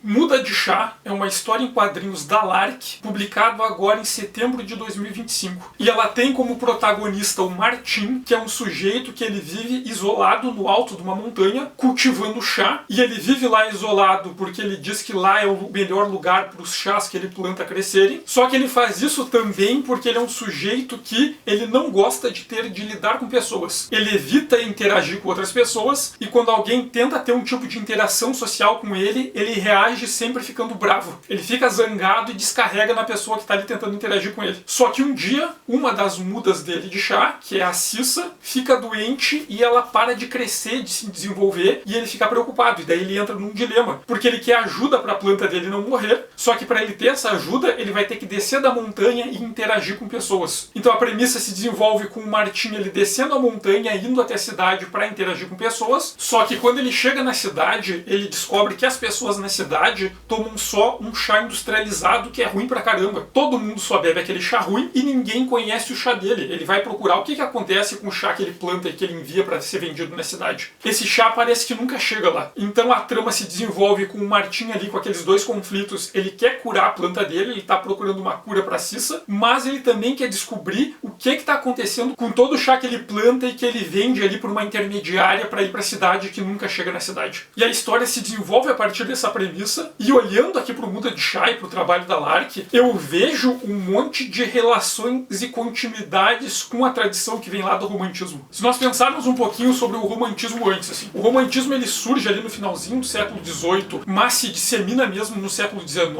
Muda de Chá é uma história em quadrinhos da Lark, publicado agora em setembro de 2025. E ela tem como protagonista o Martin, que é um sujeito que ele vive isolado no alto de uma montanha, cultivando chá. E ele vive lá isolado porque ele diz que lá é o melhor lugar para os chás que ele planta crescerem. Só que ele faz isso também porque ele é um sujeito que ele não gosta de lidar com pessoas. Ele evita interagir com outras pessoas e quando alguém tenta ter um tipo de interação social com ele, ele reage sempre ficando bravo. Ele fica zangado e descarrega na pessoa que está ali tentando interagir com ele. Só que um dia, uma das mudas dele de chá, que é a Cissa, fica doente e ela para de crescer, de se desenvolver, e ele fica preocupado. E daí ele entra num dilema, porque ele quer ajuda para a planta dele não morrer, só que para ele ter essa ajuda, ele vai ter que descer da montanha e interagir com pessoas. Então a premissa se desenvolve com o Martin ele descendo a montanha, indo até a cidade para interagir com pessoas, só que quando ele chega na cidade, ele descobre que as pessoas na cidade tomam só um chá industrializado que é ruim pra caramba. Todo mundo só bebe aquele chá ruim e ninguém conhece o chá dele. Ele vai procurar o que acontece com o chá que ele planta e que ele envia para ser vendido na cidade. Esse chá parece que nunca chega lá. Então a trama se desenvolve com o Martin ali, com aqueles dois conflitos. Ele quer curar a planta dele, ele tá procurando uma cura pra Cissa, mas ele também quer descobrir o que tá acontecendo com todo o chá que ele planta e que ele vende ali por uma intermediária para ir pra cidade que nunca chega na cidade. E a história se desenvolve a partir dessa premissa. E olhando aqui pro Muda de Chá e pro trabalho da Lark, eu vejo um monte de relações e continuidades com a tradição que vem lá do romantismo. Se nós pensarmos um pouquinho sobre o romantismo antes, assim, o romantismo ele surge ali no finalzinho do século XVIII, mas se dissemina mesmo no século XIX,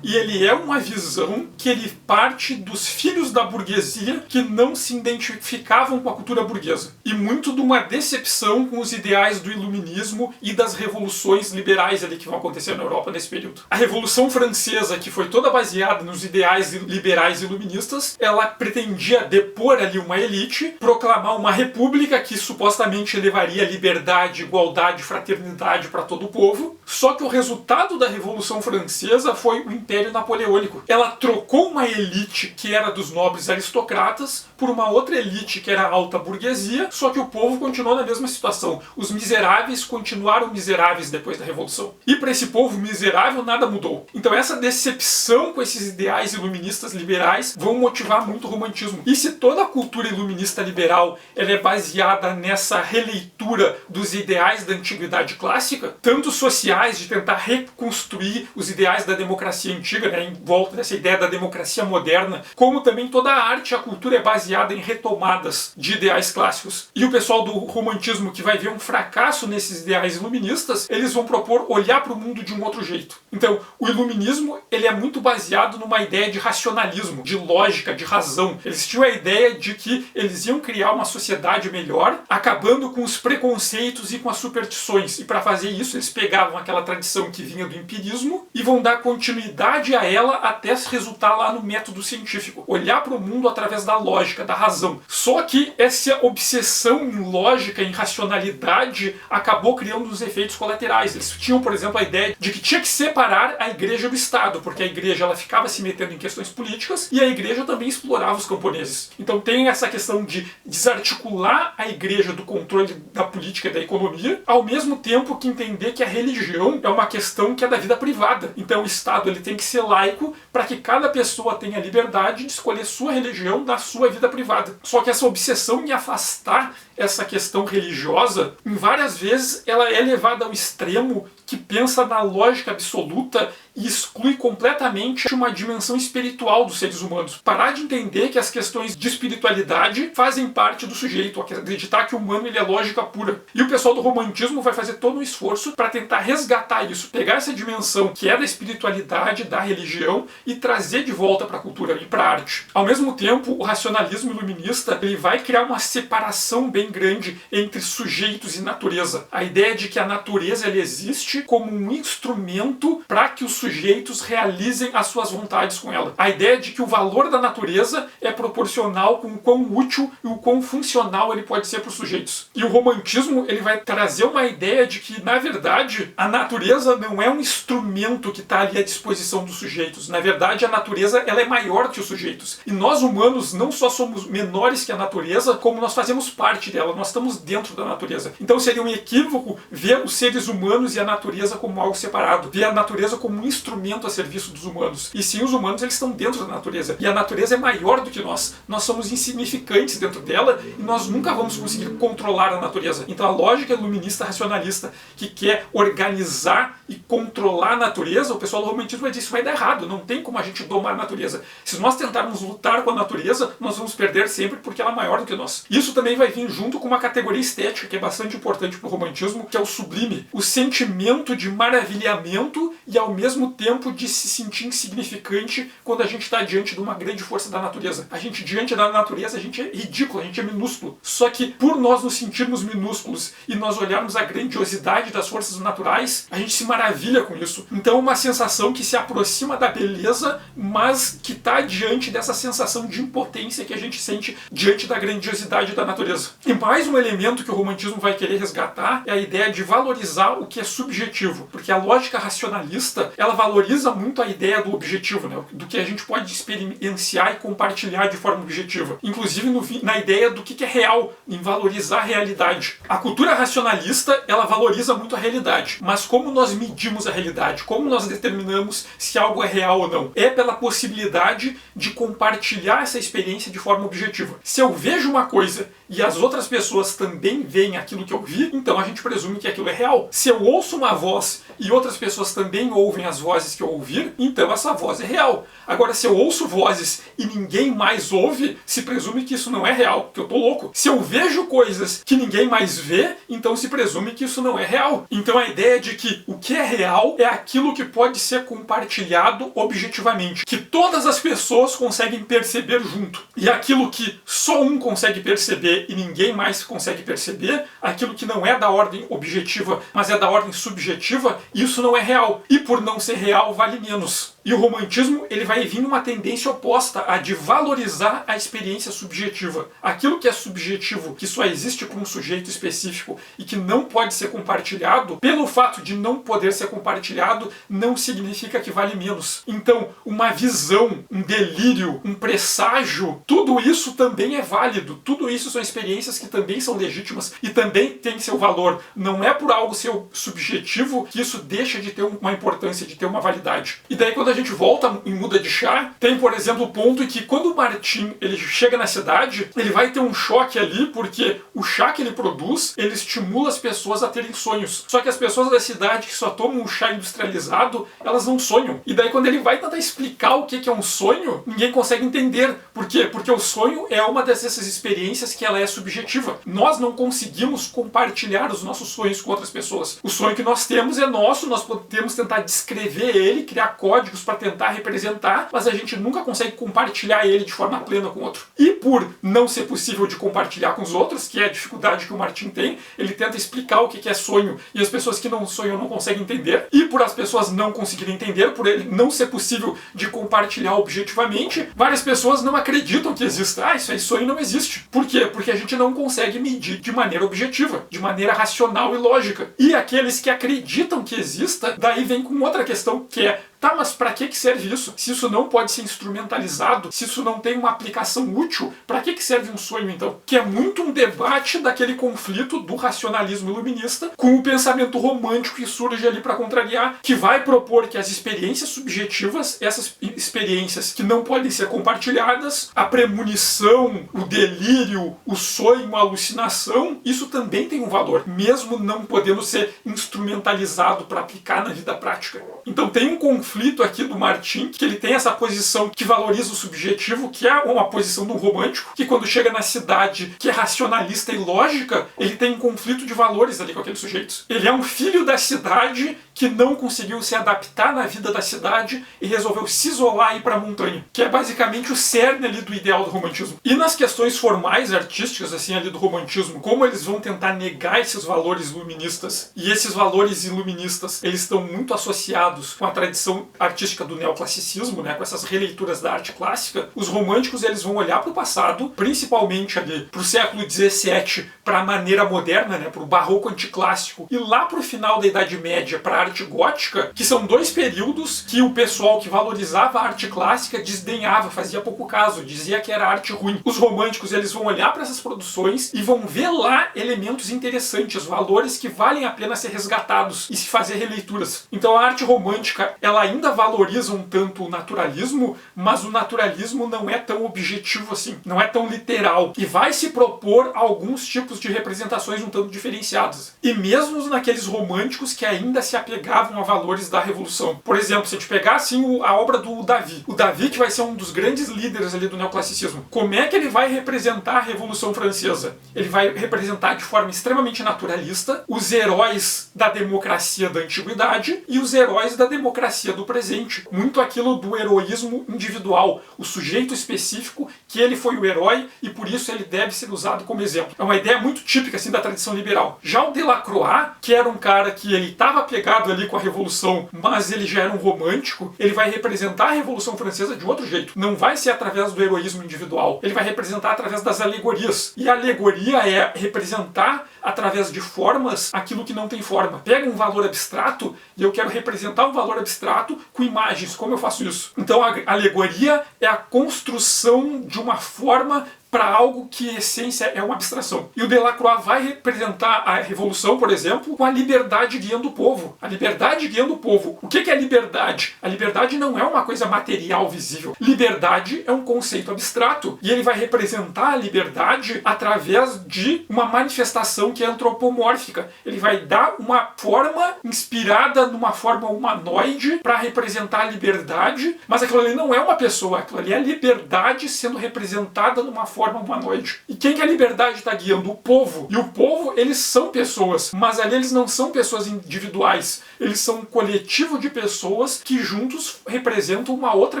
e ele é uma visão que ele parte dos filhos da burguesia que não se identificavam com a cultura burguesa. E muito de uma decepção com os ideais do iluminismo e das revoluções liberais ali que vão acontecer na Europa nesse período. A Revolução Francesa, que foi toda baseada nos ideais liberais iluministas, ela pretendia depor ali uma elite, proclamar uma república que supostamente levaria liberdade, igualdade, fraternidade para todo o povo. Só que o resultado da Revolução Francesa foi o Império Napoleônico. Ela trocou uma elite que era dos nobres aristocratas por uma outra elite que era a alta burguesia, só que o povo continuou na mesma situação. Os miseráveis continuaram miseráveis depois da Revolução. E para esse povo miserável nada mudou. Então essa decepção com esses ideais iluministas liberais vão motivar muito o romantismo. E se toda a cultura iluminista liberal ela é baseada nessa releitura dos ideais da antiguidade clássica, tanto sociais, de tentar reconstruir os ideais da democracia antiga, né, em volta dessa ideia da democracia moderna, como também toda a arte e a cultura é baseada em retomadas de ideais clássicos. E o pessoal do romantismo que vai ver um fracasso nesses ideais iluministas, eles vão propor olhar para o mundo de um outro jeito. Então, o iluminismo ele é muito baseado numa ideia de racionalismo, de lógica, de razão. Eles tinham a ideia de que eles iam criar uma sociedade melhor, acabando com os preconceitos e com as superstições. E para fazer isso, eles pegavam aquela tradição que vinha do empirismo e vão dar continuidade a ela até se resultar lá no método científico. Olhar para o mundo através da lógica, da razão. Só que essa obsessão em lógica, em racionalidade, acabou criando os efeitos colaterais. Eles tinham, por exemplo, a ideia de que tinha que separar a igreja do Estado, porque a igreja ela ficava se metendo em questões políticas e a igreja também explorava os camponeses. Então tem essa questão de desarticular a igreja do controle da política e da economia, ao mesmo tempo que entender que a religião é uma questão que é da vida privada. Então o Estado ele tem que ser laico para que cada pessoa tenha liberdade de escolher sua religião na sua vida privada. Só que essa obsessão em afastar essa questão religiosa, em várias vezes ela é levada ao extremo que pensa na lógica absoluta e exclui completamente uma dimensão espiritual dos seres humanos. Parar de entender que as questões de espiritualidade fazem parte do sujeito, acreditar que o humano ele é lógica pura. E o pessoal do romantismo vai fazer todo um esforço para tentar resgatar isso, pegar essa dimensão que é da espiritualidade, da religião e trazer de volta para a cultura e para a arte. Ao mesmo tempo, o racionalismo iluminista ele vai criar uma separação bem grande entre sujeitos e natureza. A ideia de que a natureza ela existe como um instrumento para que os sujeitos realizem as suas vontades com ela. A ideia de que o valor da natureza é proporcional com o quão útil e o quão funcional ele pode ser para os sujeitos. E o romantismo ele vai trazer uma ideia de que, na verdade, a natureza não é um instrumento que está ali à disposição dos sujeitos. Na verdade, a natureza ela é maior que os sujeitos. E nós humanos não só somos menores que a natureza, como nós fazemos parte dela. Nós estamos dentro da natureza. Então seria um equívoco ver os seres humanos e a natureza natureza como algo separado, vê a natureza como um instrumento a serviço dos humanos. E sim, os humanos eles estão dentro da natureza. E a natureza é maior do que nós. Nós somos insignificantes dentro dela e nós nunca vamos conseguir controlar a natureza. Então a lógica iluminista racionalista que quer organizar e controlar a natureza, o pessoal do romantismo vai dizer isso vai dar errado, não tem como a gente domar a natureza. Se nós tentarmos lutar com a natureza, nós vamos perder sempre porque ela é maior do que nós. Isso também vai vir junto com uma categoria estética que é bastante importante para o romantismo, que é o sublime. O sentimento de maravilhamento e ao mesmo tempo de se sentir insignificante quando a gente está diante de uma grande força da natureza. A gente diante da natureza, a gente é ridículo, a gente é minúsculo. Só que por nós nos sentirmos minúsculos e nós olharmos a grandiosidade das forças naturais, a gente se maravilha com isso. Então é uma sensação que se aproxima da beleza, mas que está diante dessa sensação de impotência que a gente sente diante da grandiosidade da natureza. E mais um elemento que o romantismo vai querer resgatar é a ideia de valorizar o que é subjetivo, porque a lógica racionalista, ela valoriza muito a ideia do objetivo, né? Do que a gente pode experienciar e compartilhar de forma objetiva. Inclusive na ideia do que é real, em valorizar a realidade. A cultura racionalista, ela valoriza muito a realidade, mas como nós medimos a realidade? Como nós determinamos se algo é real ou não? É pela possibilidade de compartilhar essa experiência de forma objetiva. Se eu vejo uma coisa e as outras pessoas também veem aquilo que eu vi, então a gente presume que aquilo é real. Se eu ouço uma voz e outras pessoas também ouvem as vozes que eu ouvir, então essa voz é real. Agora, se eu ouço vozes e ninguém mais ouve, se presume que isso não é real, que eu tô louco. Se eu vejo coisas que ninguém mais vê, então se presume que isso não é real. Então a ideia de que o que é real é aquilo que pode ser compartilhado objetivamente, que todas as pessoas conseguem perceber junto. E aquilo que só um consegue perceber e ninguém mais consegue perceber, aquilo que não é da ordem objetiva, mas é da ordem subjetiva, isso não é real. E por não ser real, vale menos. E o romantismo, ele vai vir numa tendência oposta, a de valorizar a experiência subjetiva. Aquilo que é subjetivo, que só existe para um sujeito específico e que não pode ser compartilhado, pelo fato de não poder ser compartilhado, não significa que vale menos. Então, uma visão, um delírio, um presságio, tudo isso também é válido. Tudo isso são experiências que também são legítimas e também têm seu valor. Não é por algo ser subjetivo que isso deixa de ter uma importância, de ter uma validade. E daí, quando a gente volta e muda de chá, tem, por exemplo, o ponto em que quando o Martin ele chega na cidade, ele vai ter um choque ali, porque o chá que ele produz, ele estimula as pessoas a terem sonhos. Só que as pessoas da cidade que só tomam um chá industrializado, elas não sonham. E daí quando ele vai tentar explicar o que é um sonho, ninguém consegue entender. Por quê? Porque o sonho é uma dessas experiências que ela é subjetiva. Nós não conseguimos compartilhar os nossos sonhos com outras pessoas. O sonho que nós temos é nosso, nós podemos tentar descrever ele, criar códigos para tentar representar, mas a gente nunca consegue compartilhar ele de forma plena com o outro. E por não ser possível de compartilhar com os outros, que é a dificuldade que o Martin tem, ele tenta explicar o que é sonho e as pessoas que não sonham não conseguem entender. E por as pessoas não conseguirem entender, por ele não ser possível de compartilhar objetivamente, várias pessoas não acreditam que exista. Ah, isso aí sonho não existe. Por quê? Porque a gente não consegue medir de maneira objetiva, de maneira racional e lógica. E aqueles que acreditam que exista, daí vem com outra questão que é: tá, mas para que serve isso? Se isso não pode ser instrumentalizado, se isso não tem uma aplicação útil, para que serve um sonho então? Que é muito um debate daquele conflito do racionalismo iluminista com o pensamento romântico que surge ali para contrariar, que vai propor que as experiências subjetivas, essas experiências que não podem ser compartilhadas, a premonição, o delírio, o sonho, a alucinação, isso também tem um valor, mesmo não podendo ser instrumentalizado para aplicar na vida prática. Então tem um conflito aqui do Martin, que ele tem essa posição que valoriza o subjetivo, que é uma posição do romântico, que quando chega na cidade, que é racionalista e lógica, ele tem um conflito de valores ali com aqueles sujeitos. Ele é um filho da cidade que não conseguiu se adaptar na vida da cidade e resolveu se isolar e ir para a montanha, que é basicamente o cerne ali do ideal do romantismo. E nas questões formais, artísticas, assim, ali do romantismo, como eles vão tentar negar esses valores iluministas, e esses valores iluministas, eles estão muito associados com a tradição artística do neoclassicismo, né, com essas releituras da arte clássica, os românticos eles vão olhar para o passado, principalmente ali para o século XVII, para a maneira moderna, né, para o barroco anticlássico, e lá para o final da Idade Média, para a arte gótica, que são dois períodos que o pessoal que valorizava a arte clássica desdenhava, fazia pouco caso, dizia que era arte ruim. Os românticos, eles vão olhar para essas produções e vão ver lá elementos interessantes, valores que valem a pena ser resgatados e se fazer releituras. Então a arte romântica, ela ainda valoriza um tanto o naturalismo, mas o naturalismo não é tão objetivo assim, não é tão literal, e vai se propor alguns tipos de representações um tanto diferenciadas. E mesmo naqueles românticos que ainda se apegavam a valores da Revolução. Por exemplo, se a gente pegar assim a obra do Davi, o Davi que vai ser um dos grandes líderes ali do neoclassicismo, como é que ele vai representar a Revolução Francesa? Ele vai representar de forma extremamente naturalista os heróis da democracia da antiguidade e os heróis da democracia do presente. Muito aquilo do heroísmo individual, o sujeito específico que ele foi o herói e por isso ele deve ser usado como exemplo. É uma ideia muito típica assim da tradição liberal. Já o Delacroix, que era um cara que ele estava pegado ali com a Revolução, mas ele já era um romântico, ele vai representar a Revolução Francesa de outro jeito. Não vai ser através do heroísmo individual. Ele vai representar através das alegorias. E a alegoria é representar através de formas aquilo que não tem forma. Pega um valor abstrato e eu quero representar um valor abstrato com imagens. Como eu faço isso? Então a alegoria é a construção de uma forma para algo que em essência é uma abstração. E o Delacroix vai representar a Revolução, por exemplo, com a liberdade guiando o povo. A liberdade guiando o povo. O que é liberdade? A liberdade não é uma coisa material visível. Liberdade é um conceito abstrato. E ele vai representar a liberdade através de uma manifestação que é antropomórfica. Ele vai dar uma forma inspirada numa forma humanoide para representar a liberdade, mas aquilo ali não é uma pessoa, aquilo ali é a liberdade sendo representada numa forma humanoide. E quem que a liberdade está guiando? O povo. E o povo, eles são pessoas, mas ali eles não são pessoas individuais. Eles são um coletivo de pessoas que juntos representam uma outra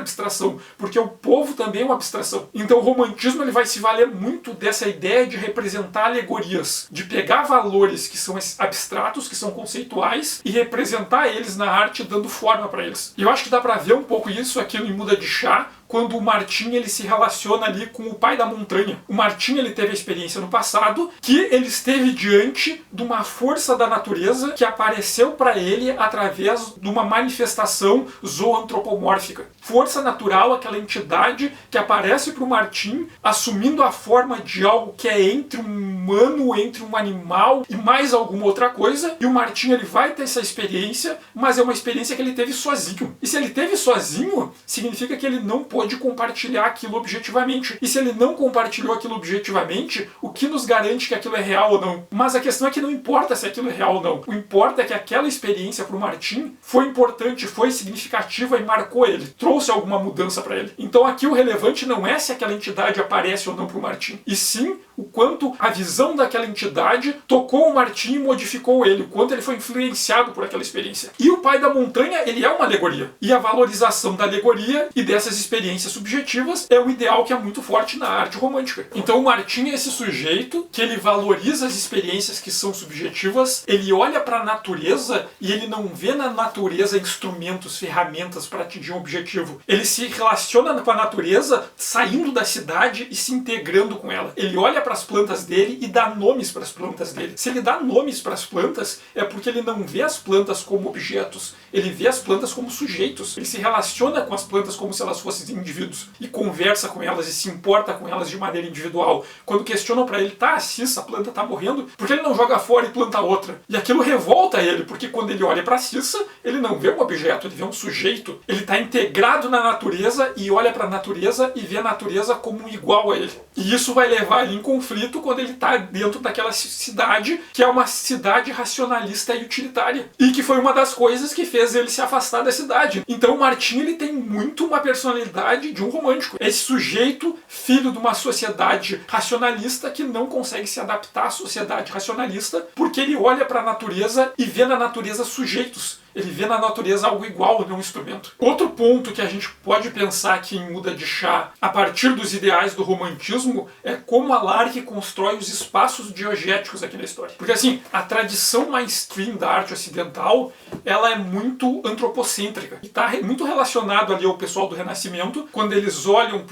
abstração, porque o povo também é uma abstração. Então o romantismo ele vai se valer muito dessa ideia de representar alegorias, de pegar valores que são abstratos, que são conceituais, e representar eles na arte dando forma para eles. E eu acho que dá para ver um pouco isso aqui no Em Muda de Chá, quando o Martin ele se relaciona ali com o pai da montanha. O Martin ele teve a experiência no passado que ele esteve diante de uma força da natureza que apareceu para ele através de uma manifestação zoantropomórfica. Força natural, aquela entidade que aparece para o Martin assumindo a forma de algo que é entre um humano, entre um animal e mais alguma outra coisa. E o Martin ele vai ter essa experiência, mas é uma experiência que ele teve sozinho. E se ele teve sozinho, significa que ele não pôde compartilhar aquilo objetivamente. E se ele não compartilhou aquilo objetivamente, o que nos garante que aquilo é real ou não? Mas a questão é que não importa se aquilo é real ou não. O importa é que aquela experiência para o Martin foi importante, foi significativa e marcou ele. Trouxe alguma mudança para ele. Então aqui o relevante não é se aquela entidade aparece ou não para o Martin. E sim o quanto a visão daquela entidade tocou o Martin e modificou ele. O quanto ele foi influenciado por aquela experiência. E o pai da montanha, ele é uma alegoria. E a valorização da alegoria e dessas experiências subjetivas é um ideal que é muito forte na arte romântica. Então o Martin é esse sujeito que ele valoriza as experiências que são subjetivas, ele olha para a natureza e ele não vê na natureza instrumentos, ferramentas para atingir um objetivo. Ele se relaciona com a natureza saindo da cidade e se integrando com ela. Ele olha para as plantas dele e dá nomes para as plantas dele. Se ele dá nomes para as plantas, é porque ele não vê as plantas como objetos, ele vê as plantas como sujeitos. Ele se relaciona com as plantas como se elas fossem indivíduos e conversa com elas e se importa com elas de maneira individual. Quando questionam para ele, tá, se essa planta tá morrendo, por que ele não joga fora e planta outra? E aquilo revolta ele, porque quando ele olha para a Cissa, ele não vê um objeto, ele vê um sujeito. Ele está integrado na natureza e olha para a natureza e vê a natureza como um igual a ele. E isso vai levar ele em conflito quando ele está dentro daquela cidade, que é uma cidade racionalista e utilitária. E que foi uma das coisas que fez ele se afastar da cidade. Então o Martin ele tem muito uma personalidade de um romântico. Esse sujeito, filho de uma sociedade racionalista que não consegue se adaptar à sociedade racionalista, porque ele olha para a natureza e vê na natureza sujeitos. Ele vê na natureza algo igual, não um instrumento. Outro ponto que a gente pode pensar aqui em Muda de Chá, a partir dos ideais do romantismo, é como a Lark constrói os espaços diegéticos aqui na história. Porque assim, a tradição mainstream da arte ocidental, ela é muito antropocêntrica. E está muito relacionado ali ao pessoal do Renascimento, quando eles olham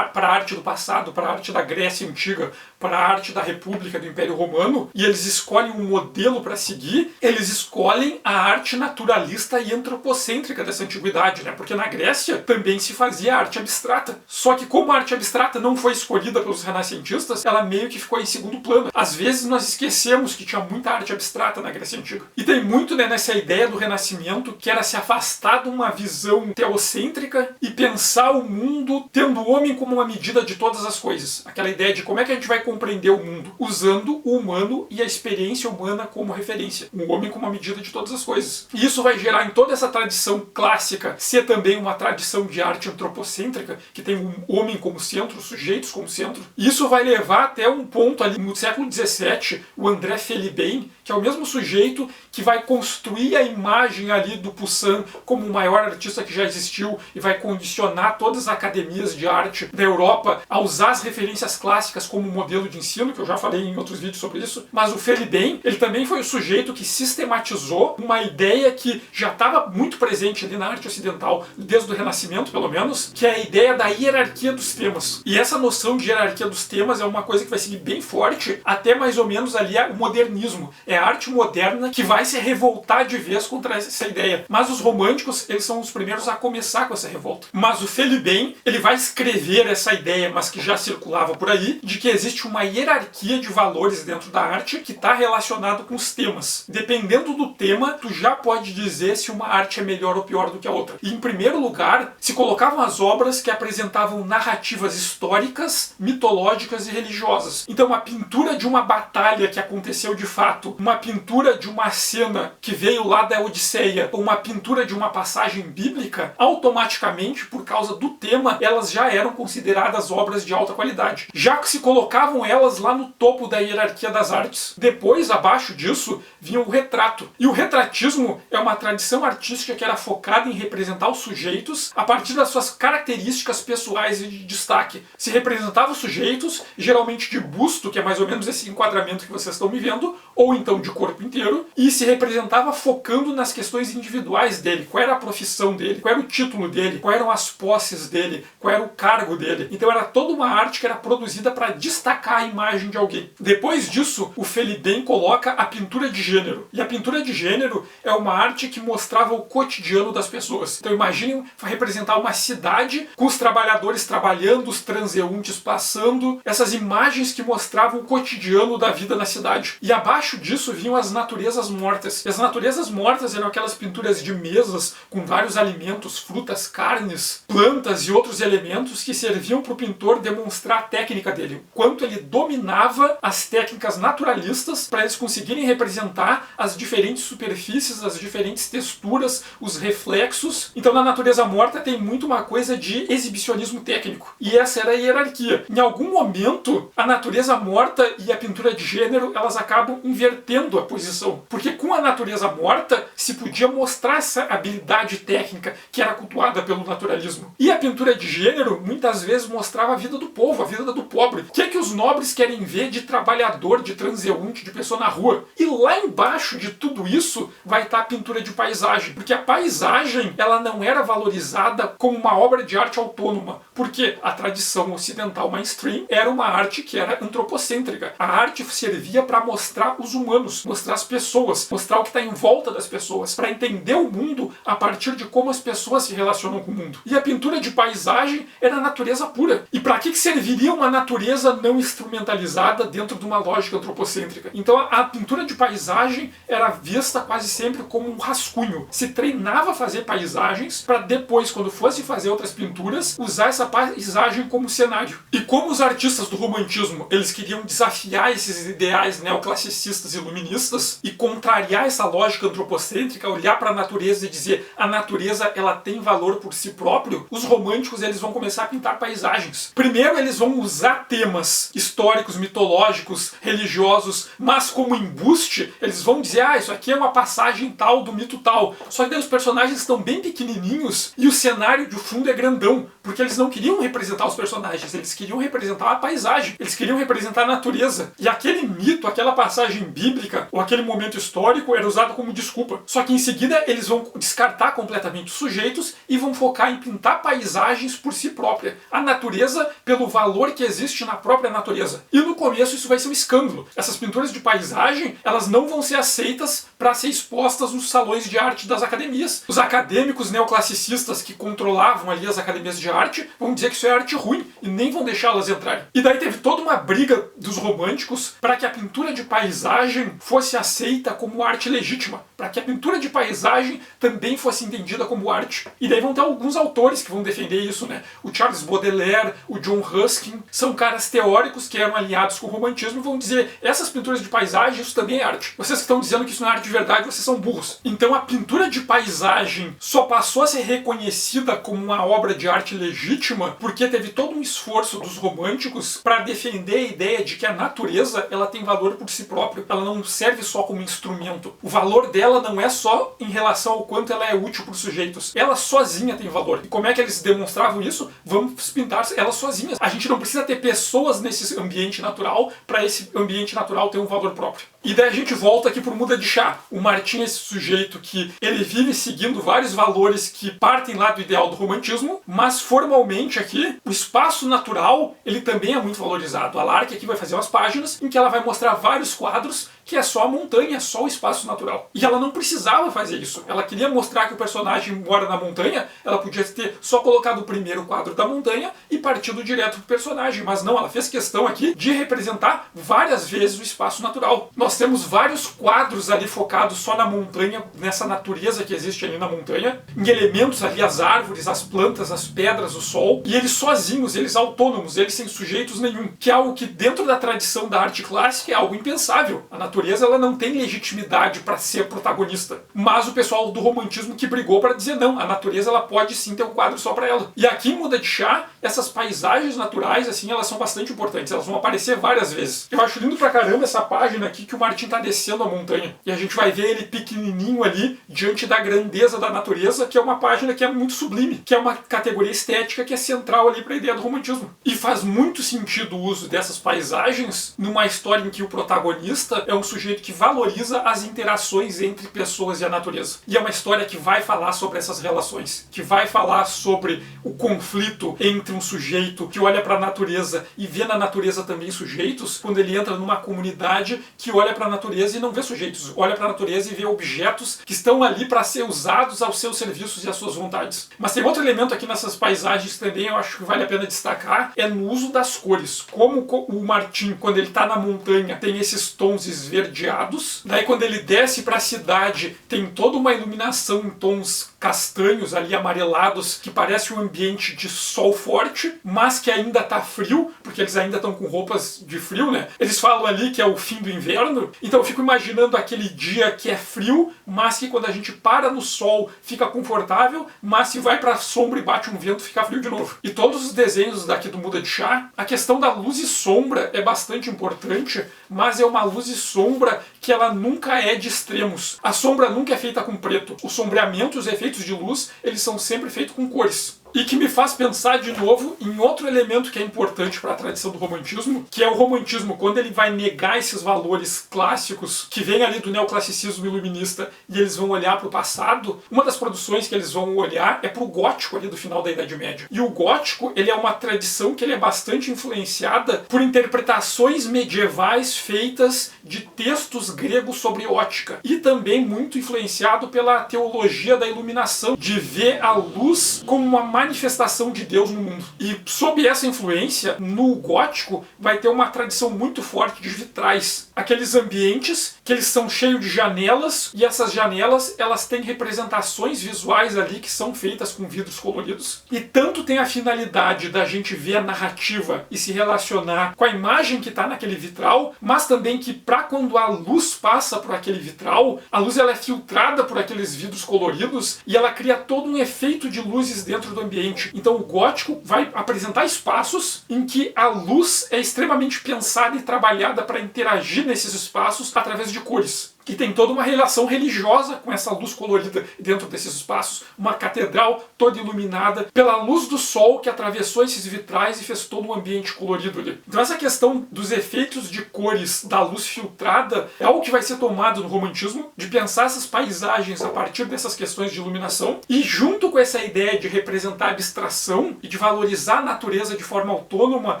para a arte do passado, para a arte da Grécia Antiga, para a arte da República, do Império Romano, e eles escolhem um modelo para seguir, eles escolhem a arte naturalista naturalista e antropocêntrica dessa antiguidade, né? Porque na Grécia também se fazia arte abstrata. Só que como a arte abstrata não foi escolhida pelos renascentistas, ela meio que ficou em segundo plano. Às vezes nós esquecemos que tinha muita arte abstrata na Grécia Antiga. E tem muito, né, nessa ideia do Renascimento, que era se afastar de uma visão teocêntrica e pensar o mundo tendo o homem como uma medida de todas as coisas. Aquela ideia de como é que a gente vai compreender o mundo, usando o humano e a experiência humana como referência. O homem como uma medida de todas as coisas. E isso vai gerar em toda essa tradição clássica ser também uma tradição de arte antropocêntrica, que tem o homem como centro, os sujeitos como centro. E isso vai levar até um ponto ali no século XVII, o André Felibain, que é o mesmo sujeito que vai construir a imagem ali do Poussin como o maior artista que já existiu e vai condicionar todas as academias de arte da Europa a usar as referências clássicas como modelo de ensino, que eu já falei em outros vídeos sobre isso. Mas o Felibain, ele também foi o sujeito que sistematizou uma ideia que já estava muito presente ali na arte ocidental, desde o Renascimento, pelo menos, que é a ideia da hierarquia dos temas. E essa noção de hierarquia dos temas é uma coisa que vai seguir bem forte até mais ou menos ali o modernismo. É a arte moderna que vai se revoltar de vez contra essa ideia. Mas os românticos, eles são os primeiros a começar com essa revolta. Mas o Felibain, ele vai escrever essa ideia, mas que já circulava por aí, de que existe uma hierarquia de valores dentro da arte que está relacionado com os temas. Dependendo do tema, tu já pode dizer se uma arte é melhor ou pior do que a outra. E em primeiro lugar, se colocavam as obras que apresentavam narrativas históricas, mitológicas e religiosas. Então a pintura de uma batalha que aconteceu de fato, uma pintura de uma cena que veio lá da Odisseia, ou uma pintura de uma passagem bíblica, automaticamente, por causa do tema, elas já eram consideradas obras de alta qualidade. Já que se colocavam elas lá no topo da hierarquia das artes. Depois, abaixo disso, vinha o retrato. E o retratismo é uma tradição artística que era focada em representar os sujeitos a partir das suas características pessoais e de destaque. Se representava os sujeitos, geralmente de busto, que é mais ou menos esse enquadramento que vocês estão me vendo, ou então de corpo inteiro, e se representava focando nas questões individuais dele. Qual era a profissão dele, qual era o título dele, quais eram as posses dele, qual era o cargo dele. Então era toda uma arte que era produzida para destacar a imagem de alguém. Depois disso, o Felibain coloca a pintura de gênero. E a pintura de gênero é uma arte que mostrava o cotidiano das pessoas. Então imaginem representar uma cidade com os trabalhadores trabalhando, os transeuntes passando, essas imagens que mostravam o cotidiano da vida na cidade. E abaixo disso vinham as naturezas mortas. E as naturezas mortas eram aquelas pinturas de mesas com vários alimentos, frutas, carnes, plantas e outros elementos que serviam para o pintor demonstrar a técnica dele. O quanto ele dominava as técnicas naturalistas para eles conseguirem representar as diferentes superfícies, as diferentes texturas, os reflexos. Então na natureza morta tem muito uma coisa de exibicionismo técnico. E essa era a hierarquia. Em algum momento, a natureza morta e a pintura de gênero, elas acabam invertendo a posição. Porque com a natureza morta, se podia mostrar essa habilidade técnica que era cultuada pelo naturalismo. E a pintura de gênero, muitas vezes, mostrava a vida do povo, a vida do pobre. O que é que os nobres querem ver de trabalhador, de transeunte, de pessoa na rua? E lá embaixo de tudo isso, vai estar a pintura de paisagem. Porque a paisagem, ela não era valorizada como uma obra de arte autônoma. Porque a tradição ocidental mainstream era uma arte que era antropocêntrica. A arte servia para mostrar os humanos, mostrar as pessoas, mostrar o que está em volta das pessoas, para entender o mundo a partir de como as pessoas se relacionam com o mundo. E a pintura de paisagem era a natureza pura. E para que serviria uma natureza não instrumentalizada dentro de uma lógica antropocêntrica? Então a pintura de paisagem era vista quase sempre como um rascunho. Se treinava a fazer paisagens para depois, quando fosse fazer outras pinturas, usar essa paisagem como cenário. E como os artistas do romantismo, eles queriam desafiar esses ideais neoclassicistas e iluministas e contrariar essa lógica antropocêntrica, olhar para a natureza e dizer a natureza ela tem valor por si próprio, os românticos eles vão começar a pintar paisagens. Primeiro eles vão usar temas históricos, mitológicos, religiosos, mas como embuste, eles vão dizer, isso aqui é uma passagem tal do mito tal. Só que daí os personagens estão bem pequenininhos e o cenário de fundo é grandão, porque eles não queriam representar os personagens, eles queriam representar a paisagem, eles queriam representar a natureza. E aquele mito, aquela passagem bíblica, ou aquele momento histórico era usado como desculpa. Só que em seguida eles vão descartar completamente os sujeitos e vão focar em pintar paisagens por si própria. A natureza pelo valor que existe na própria natureza. E no começo isso vai ser um escândalo. Essas pinturas de paisagem, elas não vão ser aceitas para ser expostas nos salões de arte das academias. Os acadêmicos neoclassicistas que controlavam ali as academias de arte vão dizer que isso é arte ruim e nem vão deixá-las entrarem. E daí teve toda uma briga dos românticos para que a pintura de paisagem fosse aceita como arte legítima, para que a pintura de paisagem também fosse entendida como arte. E daí vão ter alguns autores que vão defender isso, né? O Charles Baudelaire, o John Ruskin, são caras teóricos que eram aliados com o romantismo e vão dizer, essas pinturas de paisagem, isso também é arte. Vocês que estão dizendo que isso não é arte de verdade, vocês são burros. Então a pintura de paisagem só passou a ser reconhecida como uma obra de arte legítima porque teve todo um esforço dos românticos para defender a ideia de que a natureza, ela tem valor por si própria. Ela não serve só como instrumento. O valor dela não é só em relação ao quanto ela é útil para os sujeitos. Ela sozinha tem valor. E como é que eles demonstravam isso? Vamos pintar elas sozinhas. A gente não precisa ter pessoas nesse ambiente natural para esse ambiente natural ter um valor próprio. E daí a gente volta aqui pro Muda de Chá. O Martin é esse sujeito que ele vive seguindo vários valores que partem lá do ideal do romantismo, mas formalmente aqui, o espaço natural, ele também é muito valorizado. A Lark aqui vai fazer umas páginas em que ela vai mostrar vários quadros que é só a montanha, é só o espaço natural. E ela não precisava fazer isso. Ela queria mostrar que o personagem mora na montanha, ela podia ter só colocado o primeiro quadro da montanha e partido direto pro personagem. Mas não, ela fez questão aqui de representar várias vezes o espaço natural. Nós temos vários quadros ali focados só na montanha, nessa natureza que existe ali na montanha, em elementos ali, as árvores, as plantas, as pedras, o sol, e eles sozinhos, eles autônomos, eles sem sujeitos nenhum, que é algo que dentro da tradição da arte clássica é algo impensável. A natureza, ela não tem legitimidade para ser protagonista. Mas o pessoal do romantismo que brigou para dizer não, a natureza, ela pode sim ter um quadro só para ela. E aqui em Muda de Chá, essas paisagens naturais, assim, elas são bastante importantes, elas vão aparecer várias vezes. Eu acho lindo pra caramba essa página aqui que o Martin tá descendo a montanha. E a gente vai ver ele pequenininho ali, diante da grandeza da natureza, que é uma página que é muito sublime, que é uma categoria estética que é central ali para a ideia do romantismo. E faz muito sentido o uso dessas paisagens numa história em que o protagonista é um sujeito que valoriza as interações entre pessoas e a natureza. E é uma história que vai falar sobre essas relações, que vai falar sobre o conflito entre um sujeito que olha para a natureza e vê na natureza também sujeitos, quando ele entra numa comunidade que olha para a natureza e não vê sujeitos, olha para a natureza e vê objetos que estão ali para ser usados aos seus serviços e às suas vontades. Mas tem outro elemento aqui nessas paisagens também, eu acho que vale a pena destacar, é no uso das cores. Como o Martin, quando ele está na montanha, tem esses tons esverdeados, daí quando ele desce para a cidade, tem toda uma iluminação em tons castanhos ali, amarelados, que parece um ambiente de sol forte, mas que ainda está frio, porque eles ainda estão com roupas de frio, né? Eles falam ali que é o fim do inverno, então eu fico imaginando aquele dia que é frio, mas que quando a gente para no sol fica confortável, mas se vai para a sombra e bate um vento fica frio de novo. E todos os desenhos daqui do Muda de Chá, a questão da luz e sombra é bastante importante, mas é uma luz e sombra que ela nunca é de extremos. A sombra nunca é feita com preto. O sombreamento e os efeitos de luz, eles são sempre feitos com cores. E que me faz pensar de novo em outro elemento que é importante para a tradição do romantismo, que é o romantismo, quando ele vai negar esses valores clássicos que vêm ali do neoclassicismo iluminista e eles vão olhar para o passado. Uma das produções que eles vão olhar é para o gótico ali do final da Idade Média. E o gótico, ele é uma tradição que ele é bastante influenciada por interpretações medievais feitas de textos gregos sobre ótica. E também muito influenciado pela teologia da iluminação, de ver a luz como uma manifestação de Deus no mundo. E sob essa influência, no gótico vai ter uma tradição muito forte de vitrais. Aqueles ambientes que eles são cheios de janelas, e essas janelas, elas têm representações visuais ali que são feitas com vidros coloridos. E tanto tem a finalidade da gente ver a narrativa e se relacionar com a imagem que está naquele vitral, mas também que para quando a luz passa por aquele vitral, a luz ela é filtrada por aqueles vidros coloridos e ela cria todo um efeito de luzes dentro do ambiente. Então o gótico vai apresentar espaços em que a luz é extremamente pensada e trabalhada para interagir nesses espaços através de cores. que tem toda uma relação religiosa com essa luz colorida dentro desses espaços. Uma catedral toda iluminada pela luz do sol que atravessou esses vitrais e fez todo um ambiente colorido ali. Então essa questão dos efeitos de cores da luz filtrada é algo que vai ser tomado no romantismo, de pensar essas paisagens a partir dessas questões de iluminação, e junto com essa ideia de representar abstração e de valorizar a natureza de forma autônoma,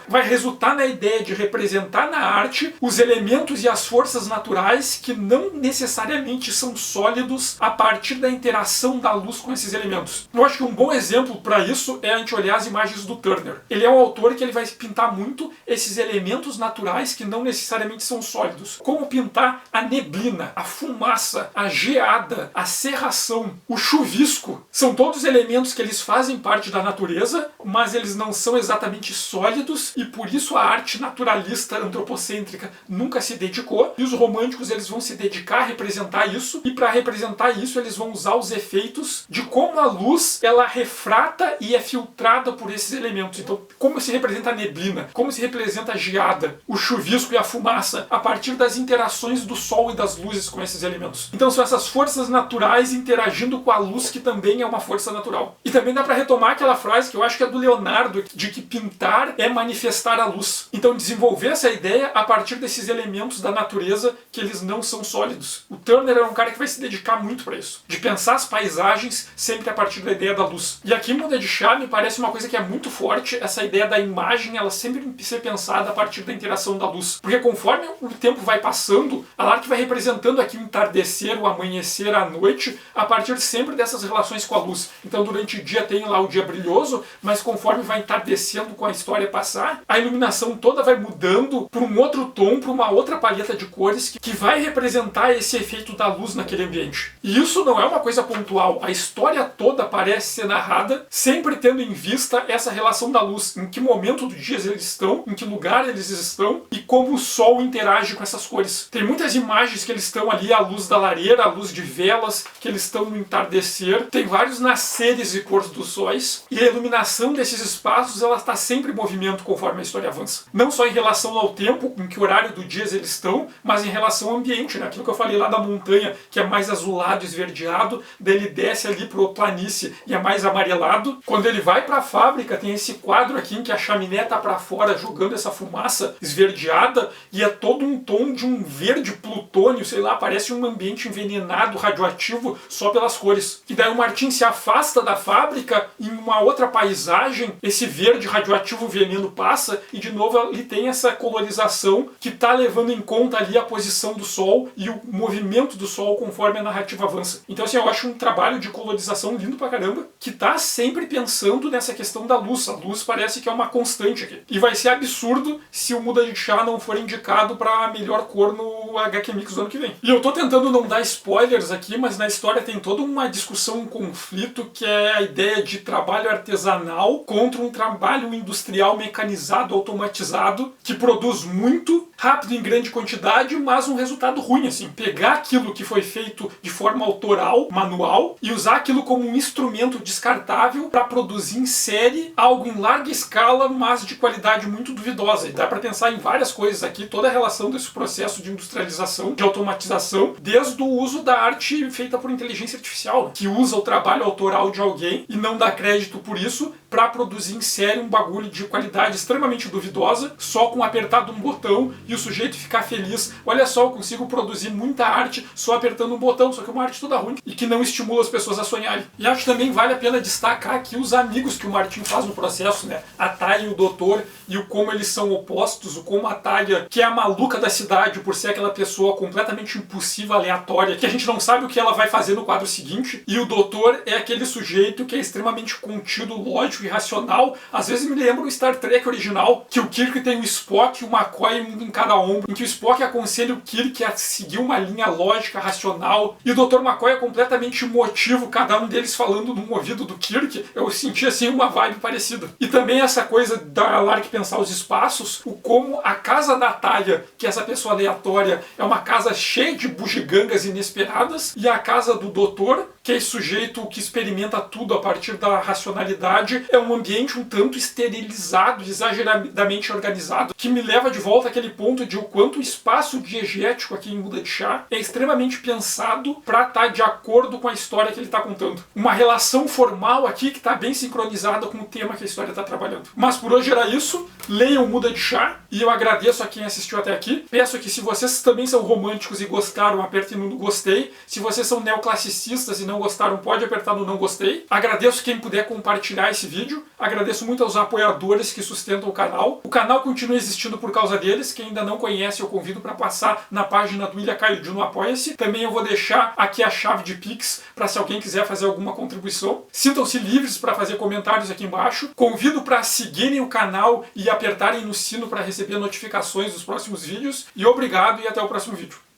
vai resultar na ideia de representar na arte os elementos e as forças naturais que não necessariamente são sólidos a partir da interação da luz com esses elementos. Eu acho que um bom exemplo para isso é a gente olhar as imagens do Turner. Ele é um autor que ele vai pintar muito esses elementos naturais que não necessariamente são sólidos. Como pintar a neblina, a fumaça, a geada, a cerração, o chuvisco. São todos elementos que eles fazem parte da natureza, mas eles não são exatamente sólidos, e por isso a arte naturalista antropocêntrica nunca se dedicou, e os românticos eles vão se dedicar a representar isso, e para representar isso eles vão usar os efeitos de como a luz ela refrata e é filtrada por esses elementos. Então, como se representa a neblina, como se representa a geada, o chuvisco e a fumaça, a partir das interações do sol e das luzes com esses elementos. Então são essas forças naturais interagindo com a luz, que também é uma força natural. E também dá para retomar aquela frase que eu acho que é do Leonardo, de que pintar é manifestar a luz. Então desenvolver essa ideia a partir desses elementos da natureza que eles não são sólidos. O Turner é um cara que vai se dedicar muito para isso, de pensar as paisagens sempre a partir da ideia da luz. E aqui Muda de Chá me parece uma coisa que é muito forte, essa ideia da imagem, ela sempre ser pensada a partir da interação da luz. Porque conforme o tempo vai passando, a arte vai representando aqui o entardecer, o amanhecer, a noite, a partir sempre dessas relações com a luz. Então durante o dia tem lá o dia brilhoso, mas conforme vai entardecendo com a história passar, a iluminação toda vai mudando para um outro tom, para uma outra paleta de cores que vai representar esse efeito da luz naquele ambiente. E isso não é uma coisa pontual, a história toda parece ser narrada sempre tendo em vista essa relação da luz, em que momento do dia eles estão, em que lugar eles estão e como o sol interage com essas cores. Tem muitas imagens que eles estão ali à luz da lareira, à luz de velas, que eles estão no entardecer, tem vários nasceres e cores dos sóis, e a iluminação desses espaços ela está sempre em movimento conforme a história avança. Não só em relação ao tempo, em que horário do dia eles estão, mas em relação ao ambiente, né? Aquilo que eu falei lá da montanha, que é mais azulado, esverdeado, daí ele desce ali pro planície e é mais amarelado. Quando ele vai para a fábrica, tem esse quadro aqui em que a chaminé tá para fora jogando essa fumaça esverdeada, e é todo um tom de um verde plutônio, sei lá, parece um ambiente envenenado, radioativo, só pelas cores. E daí o Martin se afasta da fábrica, em uma outra paisagem, esse verde radioativo veneno passa, e de novo ali tem essa colorização que tá levando em conta ali a posição do sol e o movimento do sol conforme a narrativa avança. Então assim, eu acho um trabalho de colorização lindo pra caramba, que tá sempre pensando nessa questão da luz. A luz parece que é uma constante aqui. E vai ser absurdo se o Muda de Chá não for indicado pra melhor cor no HQ Mix do ano que vem. E eu tô tentando não dar spoilers aqui, mas na história tem toda uma discussão, um conflito, que é a ideia de trabalho artesanal contra um trabalho industrial mecanizado, automatizado, que produz muito, rápido em grande quantidade, mas um resultado ruim, assim. Pegar aquilo que foi feito de forma autoral, manual, e usar aquilo como um instrumento descartável para produzir em série algo em larga escala, mas de qualidade muito duvidosa. E dá para pensar em várias coisas aqui, toda a relação desse processo de industrialização, de automatização, desde o uso da arte feita por inteligência artificial, que usa o trabalho autoral de alguém e não dá crédito por isso, para produzir em série um bagulho de qualidade extremamente duvidosa, só com apertar de um botão e o sujeito ficar feliz. Olha só, eu consigo produzir muita arte só apertando um botão, só que é uma arte toda ruim e que não estimula as pessoas a sonharem. E acho que também vale a pena destacar aqui os amigos que o Martin faz no processo, né? A Taya e o Doutor, e o como eles são opostos, o como a Taya, que é a maluca da cidade por ser aquela pessoa completamente impulsiva, aleatória, que a gente não sabe o que ela vai fazer no quadro seguinte, e o Doutor é aquele sujeito que é extremamente contido, lógico e racional. Às vezes me lembra o Star Trek original, que o Kirk tem o Spock e o McCoy em cada ombro, em que o Spock aconselha o Kirk a seguir uma linha lógica, racional, e o Dr. McCoy é completamente emotivo, cada um deles falando no ouvido do Kirk. Eu senti assim uma vibe parecida. E também essa coisa da Lark pensar os espaços, o como a casa da Taya, que é essa pessoa aleatória, é uma casa cheia de bugigangas inesperadas, e a casa do Doutor que é esse sujeito que experimenta tudo a partir da racionalidade. É um ambiente um tanto esterilizado, exageradamente organizado, que me leva de volta àquele ponto de o quanto o espaço diegético aqui em Muda de Chá é extremamente pensado para estar de acordo com a história que ele está contando. Uma relação formal aqui que está bem sincronizada com o tema que a história está trabalhando. Mas por hoje era isso. Leiam Muda de Chá e eu agradeço a quem assistiu até aqui. Peço que se vocês também são românticos e gostaram, apertem no gostei. Se vocês são neoclassicistas e não gostaram, pode apertar no não gostei. Agradeço quem puder compartilhar esse vídeo. Agradeço muito aos apoiadores que sustentam o canal. O canal continua existindo por causa deles. Quem ainda não conhece, eu convido para passar na página do Ilha Caio no Apoia-se. Também eu vou deixar aqui a chave de Pix para se alguém quiser fazer alguma contribuição. Sintam-se livres para fazer comentários aqui embaixo. Convido para seguirem o canal e apertarem no sino para receber notificações dos próximos vídeos. E obrigado e até o próximo vídeo.